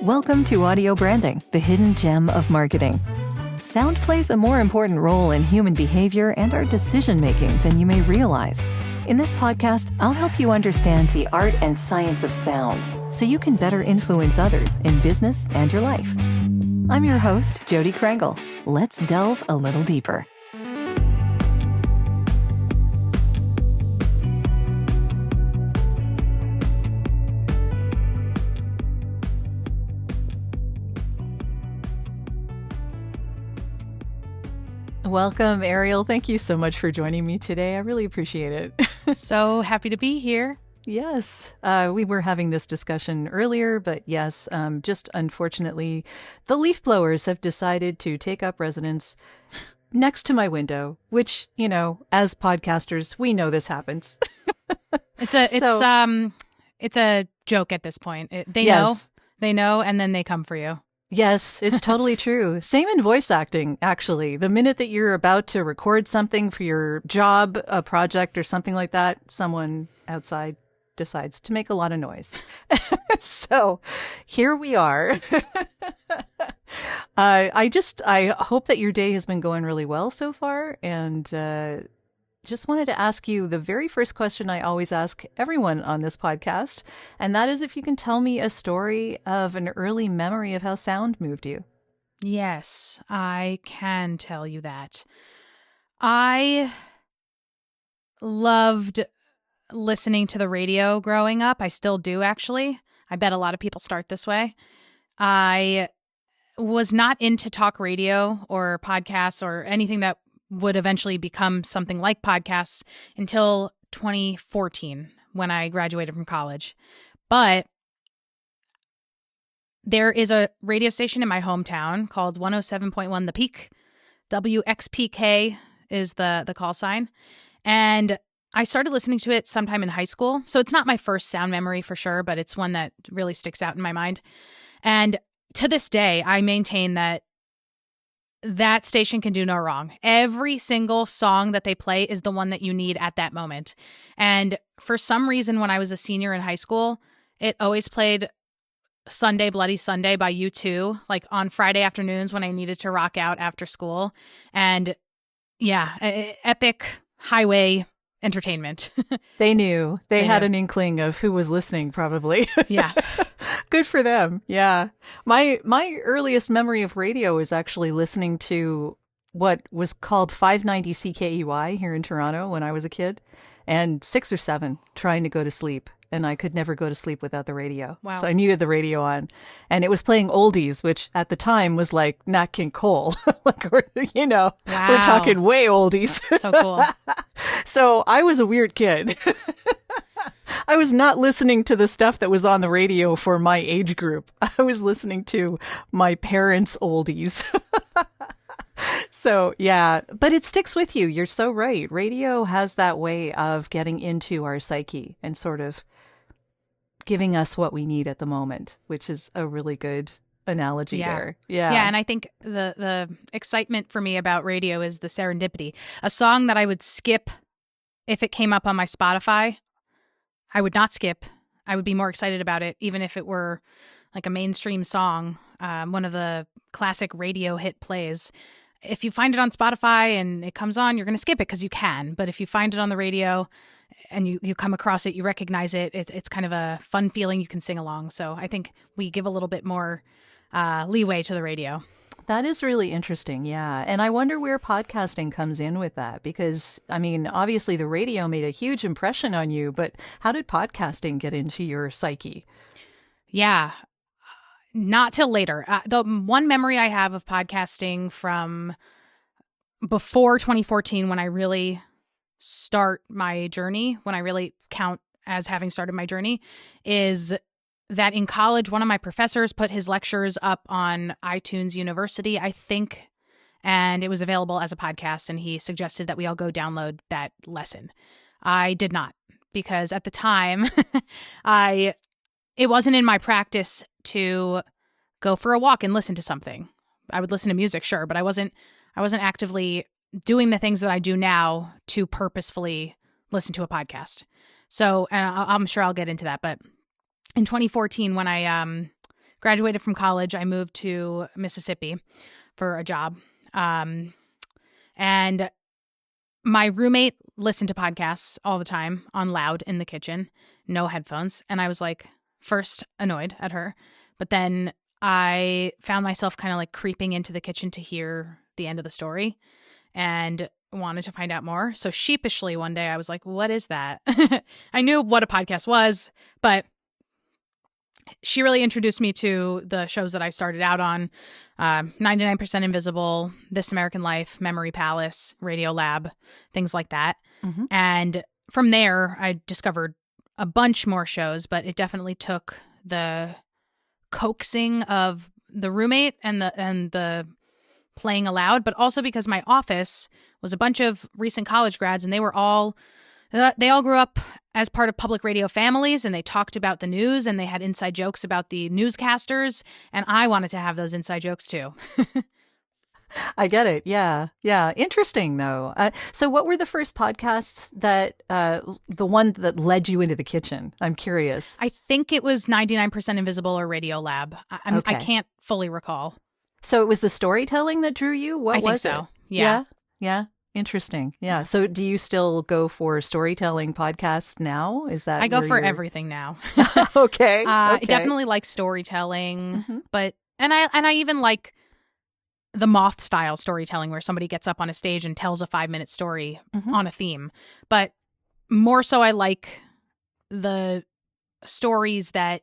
Welcome to Audio Branding, the hidden gem of marketing. Sound plays a more important role in human behavior and our decision-making than you may realize. In this podcast, I'll help you understand the art and science of sound so you can better influence others in business and your life. I'm your host, Jodi Krangle. Let's delve a little deeper. Welcome, Arielle. Thank you so much for joining me today. I really appreciate it. So happy to be here. Yes, we were having this discussion earlier, but yes, just unfortunately, the leaf blowers have decided to take up residence next to my window, which, you know, as podcasters, we know this happens. It's a joke at this point. They know, and then they come for you. Yes, it's totally true. Same in voice acting, actually. The minute that you're about to record something for your job, a project, or something like that, someone outside decides to make a lot of noise. So here we are. I hope that your day has been going really well so far. And just wanted to ask you the very first question I always ask everyone on this podcast. And that is if you can tell me a story of an early memory of how sound moved you. Yes, I can tell you that. I loved listening to the radio growing up. I still do, actually. I bet a lot of people start this way. I was not into talk radio or podcasts or anything that would eventually become something like podcasts until 2014 when I graduated from college. But there is a radio station in my hometown called 107.1 The Peak. WXPK is the call sign. And I started listening to it sometime in high school. So it's not my first sound memory for sure, but it's one that really sticks out in my mind. And to this day, I maintain that station can do no wrong. Every single song that they play is the one that you need at that moment. And for some reason, when I was a senior in high school, it always played Sunday, Bloody Sunday by U2, like on Friday afternoons when I needed to rock out after school. And yeah, epic highway entertainment. They knew. They had an inkling of who was listening, probably. Yeah. Good for them. Yeah. My earliest memory of radio is actually listening to what was called 590 CKEY here in Toronto when I was a kid, and 6 or 7 trying to go to sleep. And I could never go to sleep without the radio. Wow. So I needed the radio on. And it was playing oldies, which at the time was like Nat King Cole. Wow. We're talking way oldies. So cool. So I was a weird kid. I was not listening to the stuff that was on the radio for my age group. I was listening to my parents' oldies. So, yeah, but it sticks with you. You're so right. Radio has that way of getting into our psyche and sort of giving us what we need at the moment, which is a really good analogy there. Yeah. Yeah. And I think the excitement for me about radio is the serendipity. A song that I would skip if it came up on my Spotify, I would not skip. I would be more excited about it, even if it were like a mainstream song, one of the classic radio hit plays. If you find it on Spotify and it comes on, you're going to skip it because you can. But if you find it on the radio and you come across it, you recognize it, it's kind of a fun feeling. You can sing along. So I think we give a little bit more leeway to the radio. That is really interesting. Yeah. And I wonder where podcasting comes in with that, because, I mean, obviously the radio made a huge impression on you, but how did podcasting get into your psyche? Yeah. Not till later. The one memory I have of podcasting from before 2014, when I really start my journey, when I really count as having started my journey, is that in college, one of my professors put his lectures up on iTunes University, I think, and it was available as a podcast, and he suggested that we all go download that lesson. I did not, because at the time, it wasn't in my practice to go for a walk and listen to something. I would listen to music, sure, but I wasn't actively doing the things that I do now to purposefully listen to a podcast. So, and I'm sure I'll get into that, but in 2014, when I graduated from college, I moved to Mississippi for a job. And my roommate listened to podcasts all the time on loud in the kitchen, no headphones. And I was like, first annoyed at her, but then I found myself kind of like creeping into the kitchen to hear the end of the story and wanted to find out more. So sheepishly one day I was like, what is that? I knew what a podcast was, but she really introduced me to the shows that I started out on, 99% Invisible, This American Life, Memory Palace, Radio Lab, things like that. Mm-hmm. And from there, I discovered a bunch more shows, but it definitely took the coaxing of the roommate and the playing aloud, but also because my office was a bunch of recent college grads, and they all grew up as part of public radio families, and they talked about the news, and they had inside jokes about the newscasters, and I wanted to have those inside jokes too. I get it. Yeah. Yeah. Interesting, though. So what were the first podcasts that, the one that led you into the kitchen? I'm curious. I think it was 99% Invisible or Radio Lab. I can't fully recall. So it was the storytelling that drew you? What was it? I think so. Yeah. Yeah. Interesting. Yeah. So do you still go for storytelling podcasts now? Is that I go for everything now. Okay. I definitely like storytelling, but I even like the moth style storytelling where somebody gets up on a stage and tells a 5-minute story on a theme. But more so I like the stories that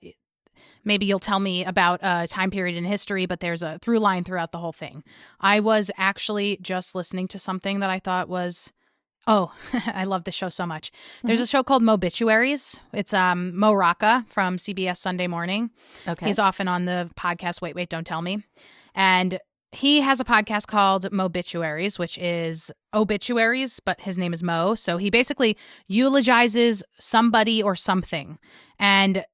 maybe you'll tell me about a time period in history, but there's a through line throughout the whole thing. I was actually just listening to something that I thought was, I love this show so much. There's a show called Mobituaries. It's Mo Rocca from CBS Sunday Morning. Okay. He's often on the podcast Wait, Don't Tell Me. And he has a podcast called Mobituaries, which is obituaries, but his name is Mo. So he basically eulogizes somebody or something. And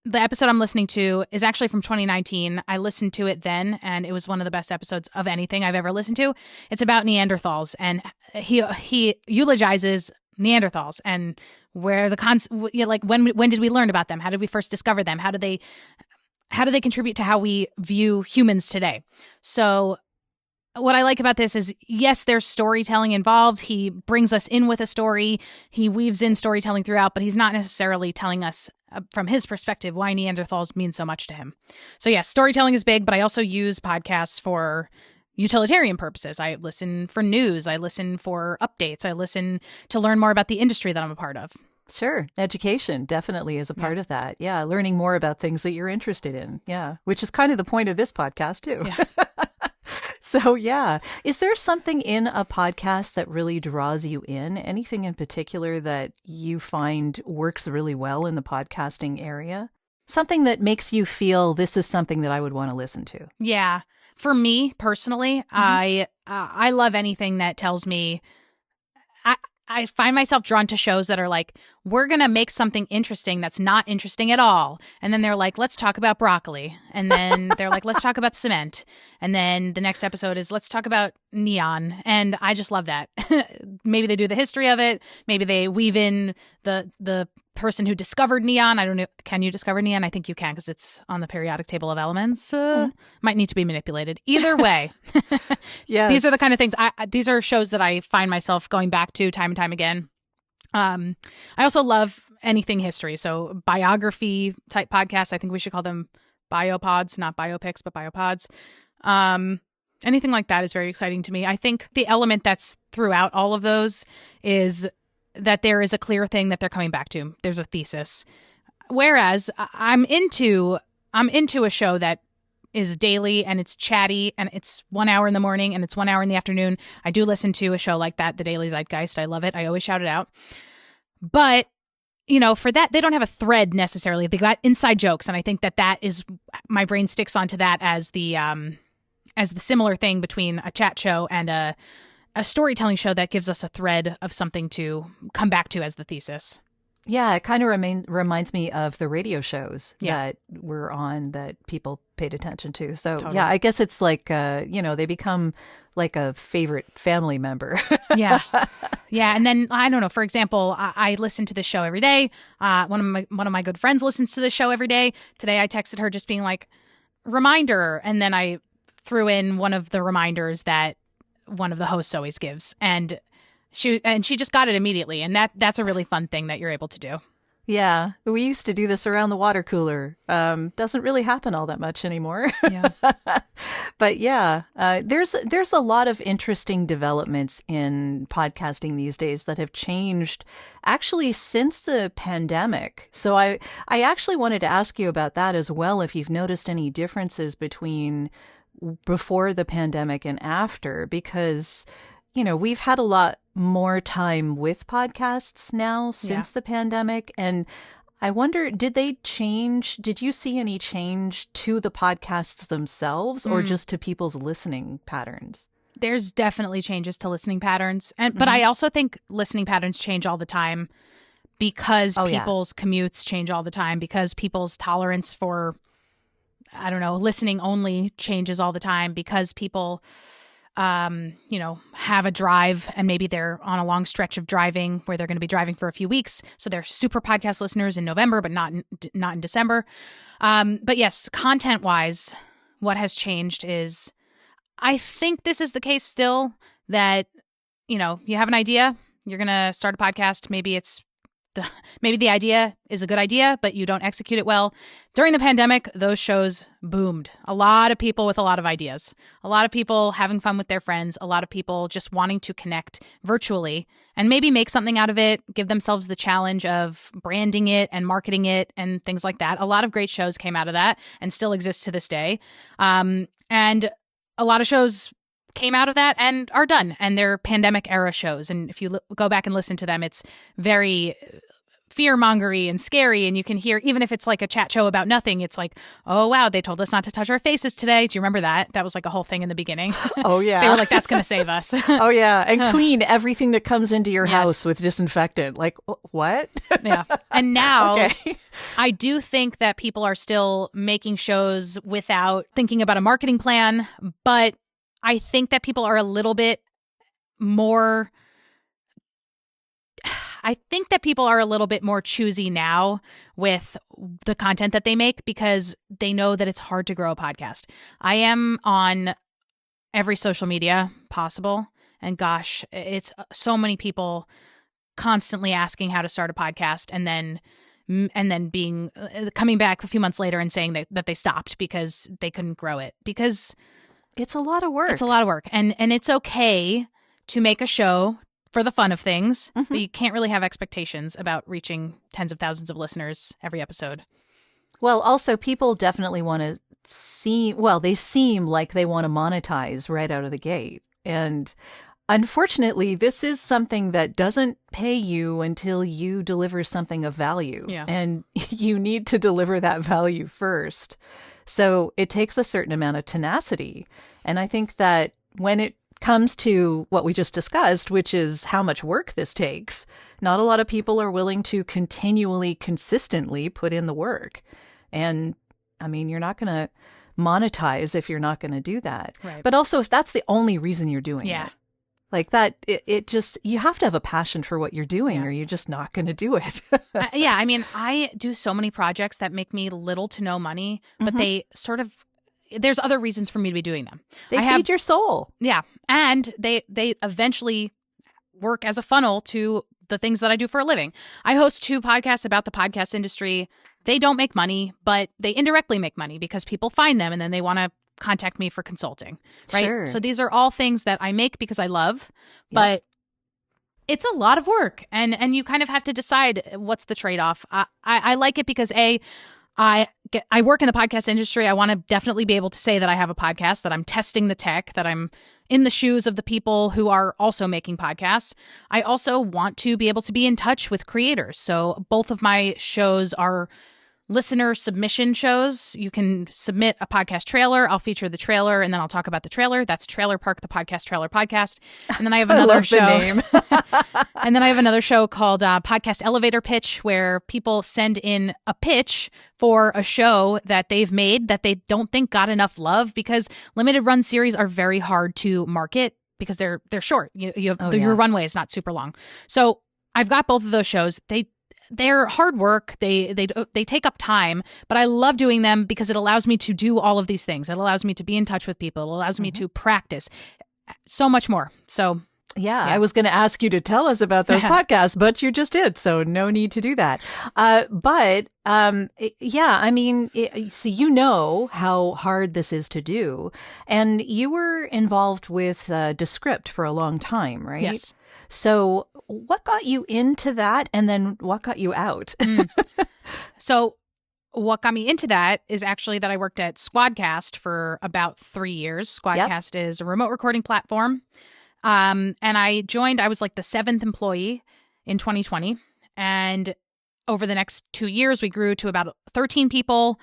the episode I'm listening to is actually from 2019. I listened to it then, and it was one of the best episodes of anything I've ever listened to. It's about Neanderthals, and he eulogizes Neanderthals and where when did we learn about them? How did we first discover them? How do they contribute to how we view humans today? So what I like about this is, yes, there's storytelling involved. He brings us in with a story. He weaves in storytelling throughout, but he's not necessarily telling us from his perspective why Neanderthals mean so much to him. So yes, storytelling is big, but I also use podcasts for utilitarian purposes. I listen for news. I listen for updates. I listen to learn more about the industry that I'm a part of. Sure. Education definitely is a part of that. Yeah. Learning more about things that you're interested in. Yeah. Which is kind of the point of this podcast too. Yeah. So, yeah. Is there something in a podcast that really draws you in? Anything in particular that you find works really well in the podcasting area? Something that makes you feel this is something that I would want to listen to? Yeah. For me personally, I love anything that tells me I find myself drawn to shows that are like, we're going to make something interesting that's not interesting at all. And then they're like, let's talk about broccoli. And then they're like, let's talk about cement. And then the next episode is, let's talk about neon. And I just love that. Maybe they do the history of it. Maybe they weave in the person who discovered neon. I don't know. Can you discover neon? I think you can because it's on the periodic table of elements. Might need to be manipulated. Either way. Yes. These are the kind of things. These are shows that I find myself going back to time and time again. I also love anything history. So biography type podcasts. I think we should call them biopods, not biopics, but biopods. Anything like that is very exciting to me. I think the element that's throughout all of those is that there is a clear thing that they're coming back to. There's a thesis. Whereas I'm into a show that is daily and it's chatty and it's 1 hour in the morning and it's 1 hour in the afternoon. I do listen to a show like that, The Daily Zeitgeist. I love it. I always shout it out. But, for that, they don't have a thread necessarily. They got inside jokes. And I think that is, my brain sticks onto that as the similar thing between a chat show and a storytelling show that gives us a thread of something to come back to as the thesis. Yeah, it kind of reminds me of the radio shows that were on that people paid attention to. So, totally. Yeah, I guess it's like, they become like a favorite family member. Yeah. Yeah. And then, I don't know, for example, I listen to this show every day. One of my good friends listens to this show every day. Today I texted her just being like, reminder. And then I threw in one of the reminders that one of the hosts always gives. And she just got it immediately. And that's a really fun thing that you're able to do. Yeah, we used to do this around the water cooler. Doesn't really happen all that much anymore. Yeah. But yeah, there's a lot of interesting developments in podcasting these days that have changed actually since the pandemic. So I actually wanted to ask you about that as well, if you've noticed any differences between before the pandemic and after, because, we've had a lot more time with podcasts now since the pandemic. And I wonder, did you see any change to the podcasts themselves or just to people's listening patterns? There's definitely changes to listening patterns. But I also think listening patterns change all the time because people's commutes change all the time, because people's tolerance for, I don't know, listening only changes all the time, because people have a drive and maybe they're on a long stretch of driving where they're going to be driving for a few weeks. So they're super podcast listeners in November, but not in December. But yes, content wise, what has changed is, I think this is the case still, that, you have an idea, you're going to start a podcast. Maybe the idea is a good idea, but you don't execute it well. During the pandemic, those shows boomed. A lot of people with a lot of ideas, a lot of people having fun with their friends, a lot of people just wanting to connect virtually and maybe make something out of it, give themselves the challenge of branding it and marketing it and things like that. A lot of great shows came out of that and still exist to this day. And a lot of shows came out of that and are done, and they're pandemic era shows. And if you go back and listen to them, it's very fear-mongery and scary. And you can hear, even if it's like a chat show about nothing, it's like, oh, wow, they told us not to touch our faces today. Do you remember that? That was like a whole thing in the beginning. Oh, yeah. They were like, that's going to save us. Oh, yeah. And clean everything that comes into your house with disinfectant. Like, what? Yeah. And now I do think that people are still making shows without thinking about a marketing plan, but I think that people are a little bit more choosy now with the content that they make, because they know that it's hard to grow a podcast. I am on every social media possible, and gosh, it's so many people constantly asking how to start a podcast, and then being coming back a few months later and saying that they stopped because they couldn't grow it, because it's a lot of work. It's a lot of work. And it's okay to make a show for the fun of things, but you can't really have expectations about reaching tens of thousands of listeners every episode. Well, also, people definitely want to they seem like they want to monetize right out of the gate. And unfortunately, this is something that doesn't pay you until you deliver something of value. Yeah. And you need to deliver that value first. So it takes a certain amount of tenacity. And I think that when it comes to what we just discussed, which is how much work this takes, not a lot of people are willing to continually, consistently put in the work. And I mean, you're not going to monetize if you're not going to do that. Right. But also, if that's the only reason you're doing it. Like that, it just, you have to have a passion for what you're doing or you're just not going to do it. Yeah. I mean, I do so many projects that make me little to no money, but they sort of, there's other reasons for me to be doing them. They feed your soul. Yeah. And they eventually work as a funnel to the things that I do for a living. I host 2 podcasts about the podcast industry. They don't make money, but they indirectly make money because people find them and then they want to contact me for consulting, right? Sure. So these are all things that I make because I love, but it's a lot of work, and you kind of have to decide what's the trade-off. I like it because I work in the podcast industry. I want to definitely be able to say that I have a podcast, that I'm testing the tech, that I'm in the shoes of the people who are also making podcasts. I also want to be able to be in touch with creators. So both of my shows are listener submission shows. You can submit a podcast trailer. I'll feature the trailer and then I'll talk about the trailer. That's Trailer Park, the podcast trailer podcast. And then I have another show. The name. And then I have another show called Podcast Elevator Pitch, where people send in a pitch for a show that they've made that they don't think got enough love, because limited run series are very hard to market because they're short. You have your runway is not super long. So I've got both of those shows. they're hard work. They take up time, but I love doing them because it allows me to do all of these things. It allows me to be in touch with people. It allows me to practice so much more. So yeah, I was going to ask you to tell us about those podcasts, but you just did. So no need to do that. I mean, so you know how hard this is to do. And you were involved with Descript for a long time, right? Yes. So what got you into that, and then what got you out? So what got me into that is actually that I worked at Squadcast for about 3 years. Squadcast is a remote recording platform. And I was like the 7th employee in 2020. And over the next 2 years, we grew to about 13 people.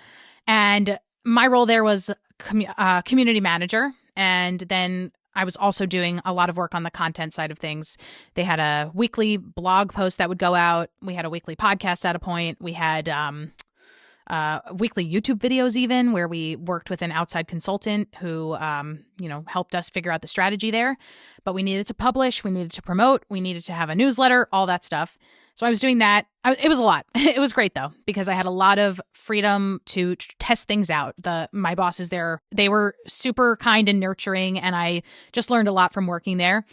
And my role there was community manager. And then I was also doing a lot of work on the content side of things. They had a weekly blog post that would go out. We had a weekly podcast at a point. We had weekly YouTube videos even, where we worked with an outside consultant who, helped us figure out the strategy there. But we needed to publish, we needed to promote, we needed to have a newsletter, all that stuff. So I was doing that. It was a lot. It was great though, because I had a lot of freedom to test things out. My bosses there, they were super kind and nurturing, and I just learned a lot from working there.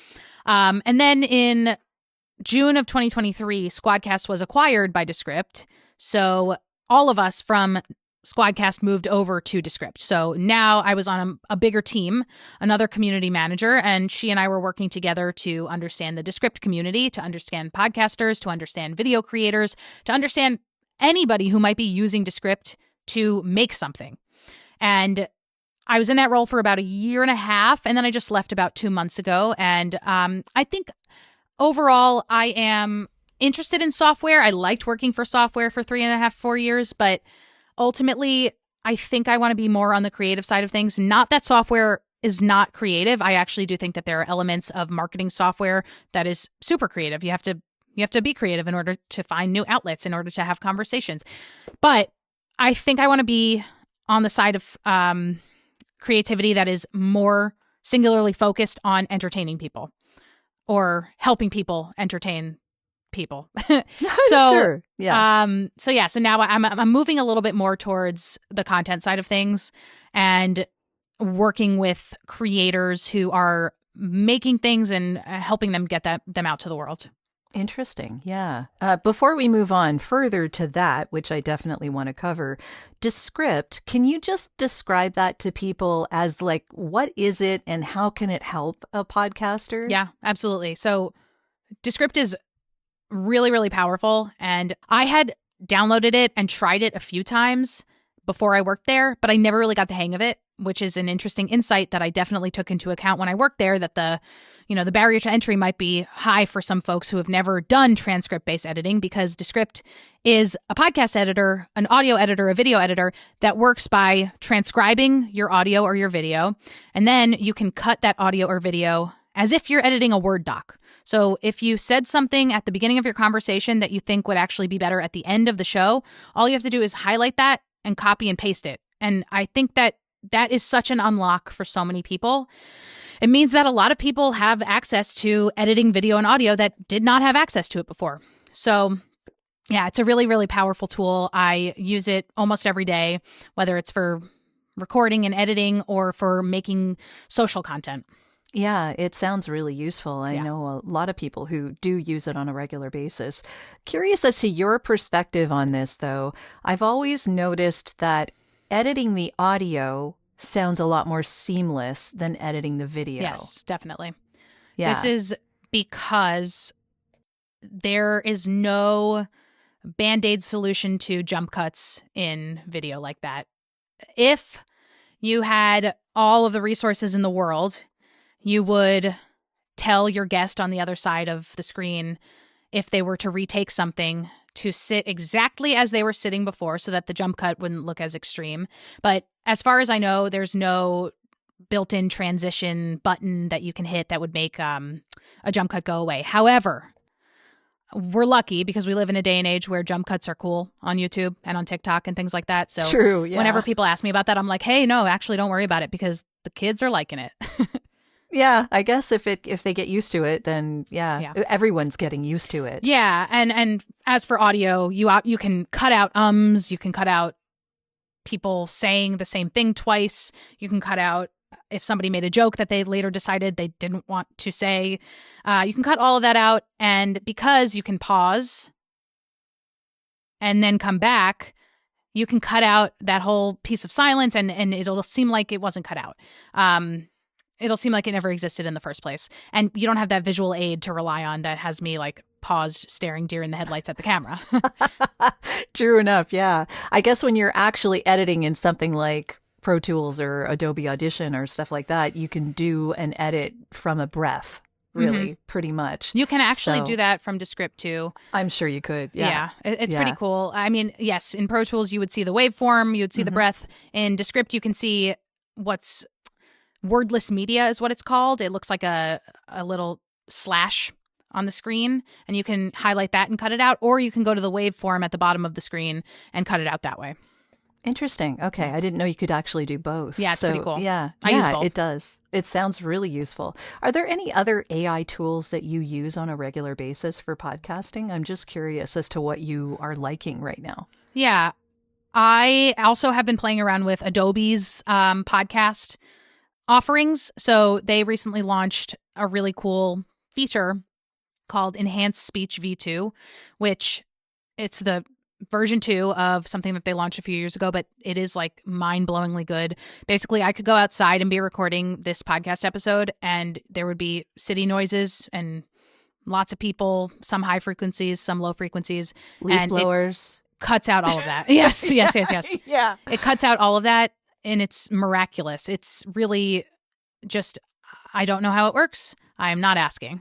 And then in June of 2023, Squadcast was acquired by Descript. So all of us from Squadcast moved over to Descript. So now I was on a bigger team, another community manager, and she and I were working together to understand the Descript community, to understand podcasters, to understand video creators, to understand anybody who might be using Descript to make something. And I was in that role for about 1.5 years, and then I just left about 2 months ago. And I think overall I am interested in software. I liked working for software for 3.5, 4 years, but ultimately, I think I want to be more on the creative side of things. Not that software is not creative. I actually do think that there are elements of marketing software that is super creative. You have to be creative in order to find new outlets, in order to have conversations. But I think I want to be on the side of creativity that is more singularly focused on entertaining people or helping people entertain people. Sure. Yeah. So now I'm moving a little bit more towards the content side of things and working with creators who are making things and helping them get them out to the world. Interesting. Yeah. Before we move on further to that, which I definitely want to cover, Descript, can you just describe that to people as like, what is it and how can it help a podcaster? Yeah, absolutely. So Descript is really, really powerful. And I had downloaded it and tried it a few times before I worked there, but I never really got the hang of it, which is an interesting insight that I definitely took into account when I worked there, that the barrier to entry might be high for some folks who have never done transcript-based editing, because Descript is a podcast editor, an audio editor, a video editor that works by transcribing your audio or your video, and then you can cut that audio or video as if you're editing a Word doc. So if you said something at the beginning of your conversation that you think would actually be better at the end of the show, all you have to do is highlight that and copy and paste it. And I think that is such an unlock for so many people. It means that a lot of people have access to editing video and audio that did not have access to it before. So yeah, it's a really, really powerful tool. I use it almost every day, whether it's for recording and editing or for making social content. Yeah, it sounds really useful. I know a lot of people who do use it on a regular basis. Curious as to your perspective on this, though. I've always noticed that editing the audio sounds a lot more seamless than editing the video. Yes, definitely. Yeah. This is because there is no Band-Aid solution to jump cuts in video like that. If you had all of the resources in the world, you would tell your guest on the other side of the screen, if they were to retake something, to sit exactly as they were sitting before so that the jump cut wouldn't look as extreme. But as far as I know, there's no built-in transition button that you can hit that would make a jump cut go away. However, we're lucky because we live in a day and age where jump cuts are cool on YouTube and on TikTok and things like that. So true, yeah. Whenever people ask me about that, I'm like, hey, no, actually don't worry about it because the kids are liking it. Yeah, I guess if they get used to it, then everyone's getting used to it. Yeah, and as for audio, you can cut out ums, you can cut out people saying the same thing twice, you can cut out if somebody made a joke that they later decided they didn't want to say. You can cut all of that out, and because you can pause and then come back, you can cut out that whole piece of silence, and it'll seem like it wasn't cut out. It'll seem like it never existed in the first place. And you don't have that visual aid to rely on that has me like paused staring deer in the headlights at the camera. True enough, yeah. I guess when you're actually editing in something like Pro Tools or Adobe Audition or stuff like that, you can do an edit from a breath, really, pretty much. You can actually do that from Descript too. I'm sure you could. Yeah. It's pretty cool. I mean, yes, in Pro Tools, you would see the waveform, you would see the breath. In Descript, you can see what's wordless media is what it's called. It looks like a little slash on the screen, and you can highlight that and cut it out, or you can go to the waveform at the bottom of the screen and cut it out that way. Interesting. Okay. I didn't know you could actually do both. Yeah, it's pretty cool. Yeah. I use both. It does. It sounds really useful. Are there any other AI tools that you use on a regular basis for podcasting? I'm just curious as to what you are liking right now. Yeah. I also have been playing around with Adobe's podcast offerings. So they recently launched a really cool feature called Enhanced Speech V2, which it's the version 2 of something that they launched a few years ago, but it is like mind-blowingly good. Basically, I could go outside and be recording this podcast episode, and there would be city noises and lots of people, some high frequencies, some low frequencies. Leaf blowers. It cuts out all of that. Yes. Yeah. It cuts out all of that, and it's miraculous. It's really just, I don't know how it works. I'm not asking.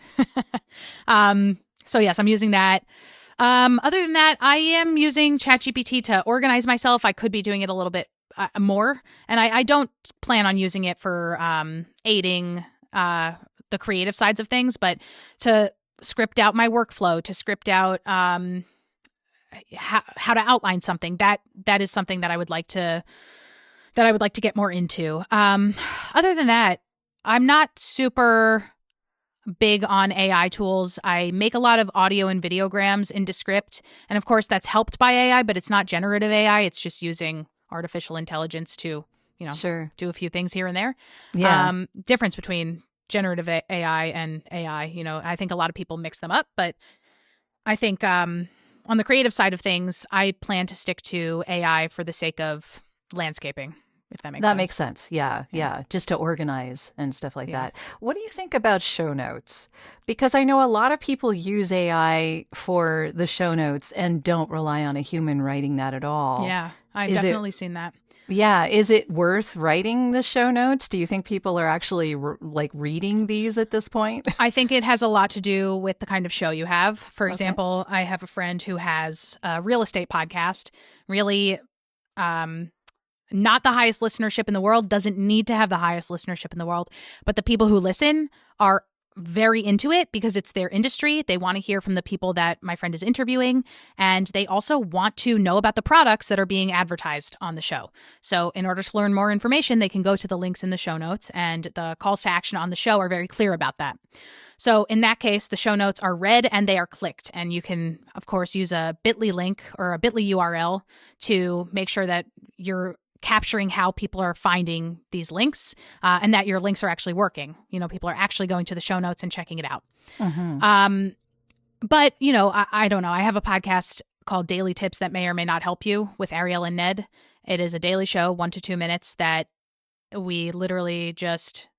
So yes, I'm using that. Other than that, I am using ChatGPT to organize myself. I could be doing it a little bit more, and I don't plan on using it for aiding the creative sides of things, but to script out my workflow, to script out how to outline something. That is something that I would like to get more into. Other than that, I'm not super big on AI tools. I make a lot of audio and videograms in Descript, and of course that's helped by AI, but it's not generative AI. It's just using artificial intelligence to, do a few things here and there. Yeah. Difference between generative AI and AI, I think a lot of people mix them up, but I think on the creative side of things, I plan to stick to AI for the sake of landscaping. If that makes sense. That makes sense. Yeah. Just to organize and stuff like that. What do you think about show notes? Because I know a lot of people use AI for the show notes and don't rely on a human writing that at all. Yeah, I've definitely seen that. Yeah. Is it worth writing the show notes? Do you think people are actually reading these at this point? I think it has a lot to do with the kind of show you have. For example, I have a friend who has a real estate podcast, really not the highest listenership in the world, doesn't need to have the highest listenership in the world, but the people who listen are very into it because it's their industry. They want to hear from the people that my friend is interviewing, and they also want to know about the products that are being advertised on the show. So in order to learn more information, they can go to the links in the show notes, and the calls to action on the show are very clear about that. So in that case, the show notes are read and they are clicked, and you can, of course, use a bit.ly link or a bit.ly URL to make sure that you're capturing how people are finding these links and that your links are actually working. People are actually going to the show notes and checking it out. Mm-hmm. But, I don't know. I have a podcast called Daily Tips that may or may not help you with Arielle and Ned. It is a daily show, 1 to 2 minutes, that we literally just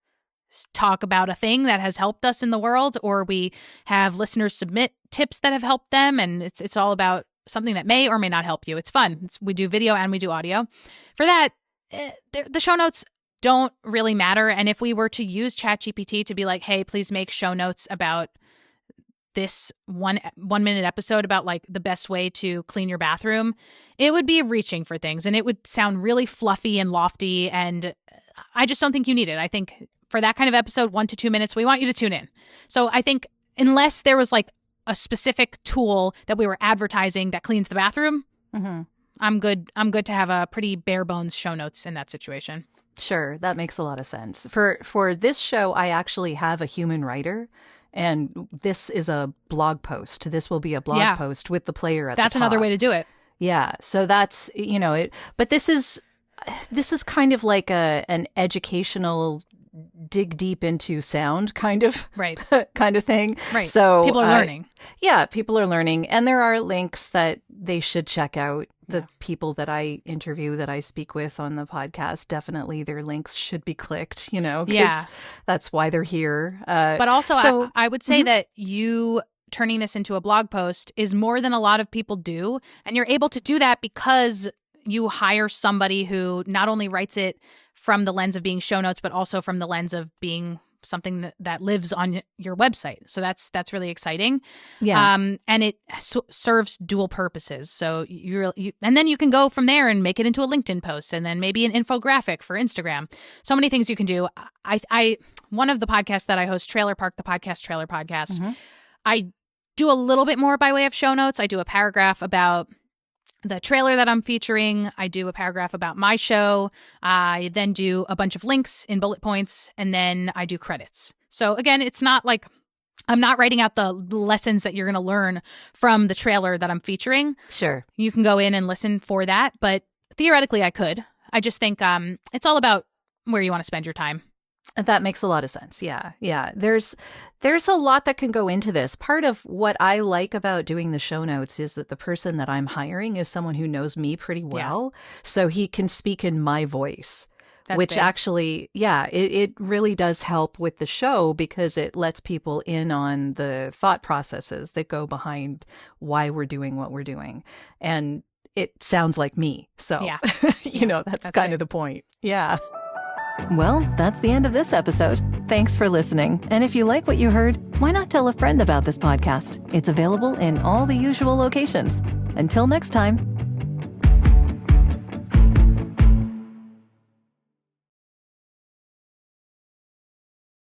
talk about a thing that has helped us in the world, or we have listeners submit tips that have helped them. And it's all about something that may or may not help you. It's fun. We do video and we do audio. For that, the show notes don't really matter. And if we were to use ChatGPT to be like, hey, please make show notes about this one minute episode about like the best way to clean your bathroom, it would be reaching for things, and it would sound really fluffy and lofty. And I just don't think you need it. I think for that kind of episode, 1 to 2 minutes, we want you to tune in. So I think unless there was like a specific tool that we were advertising that cleans the bathroom, I'm good to have a pretty bare bones show notes in that situation. Sure, that makes a lot of sense. For this show, I actually have a human writer, and this is a blog post. This will be a blog post with the player at the top. That's another way to do it. Yeah, so that's, but this is kind of like an educational dig deep into sound kind of kind of thing. Right. So people are learning. Yeah, people are learning, and there are links that they should check out. The people that I interview, that I speak with on the podcast, definitely their links should be clicked, because that's why they're here. But also, I would say that you turning this into a blog post is more than a lot of people do. And you're able to do that because you hire somebody who not only writes it from the lens of being show notes, but also from the lens of being something that lives on your website. So that's really exciting. Yeah. And it serves dual purposes. So and then you can go from there and make it into a LinkedIn post, and then maybe an infographic for Instagram. So many things you can do. One of the podcasts that I host, Trailer Park, the podcast Trailer Podcast, I do a little bit more by way of show notes. I do a paragraph about the trailer that I'm featuring. I do a paragraph about my show. I then do a bunch of links in bullet points, and then I do credits. So again, it's not like I'm not writing out the lessons that you're going to learn from the trailer that I'm featuring. Sure. You can go in and listen for that, but theoretically I could. I just think it's all about where you want to spend your time. That makes a lot of sense. Yeah. Yeah. There's a lot that can go into this. Part of what I like about doing the show notes is that the person that I'm hiring is someone who knows me pretty well. Yeah. So he can speak in my voice, which big. Actually, it really does help with the show, because it lets people in on the thought processes that go behind why we're doing what we're doing. And it sounds like me. So, that's kind of the point. Yeah. Well, that's the end of this episode. Thanks for listening. And if you like what you heard, why not tell a friend about this podcast? It's available in all the usual locations. Until next time.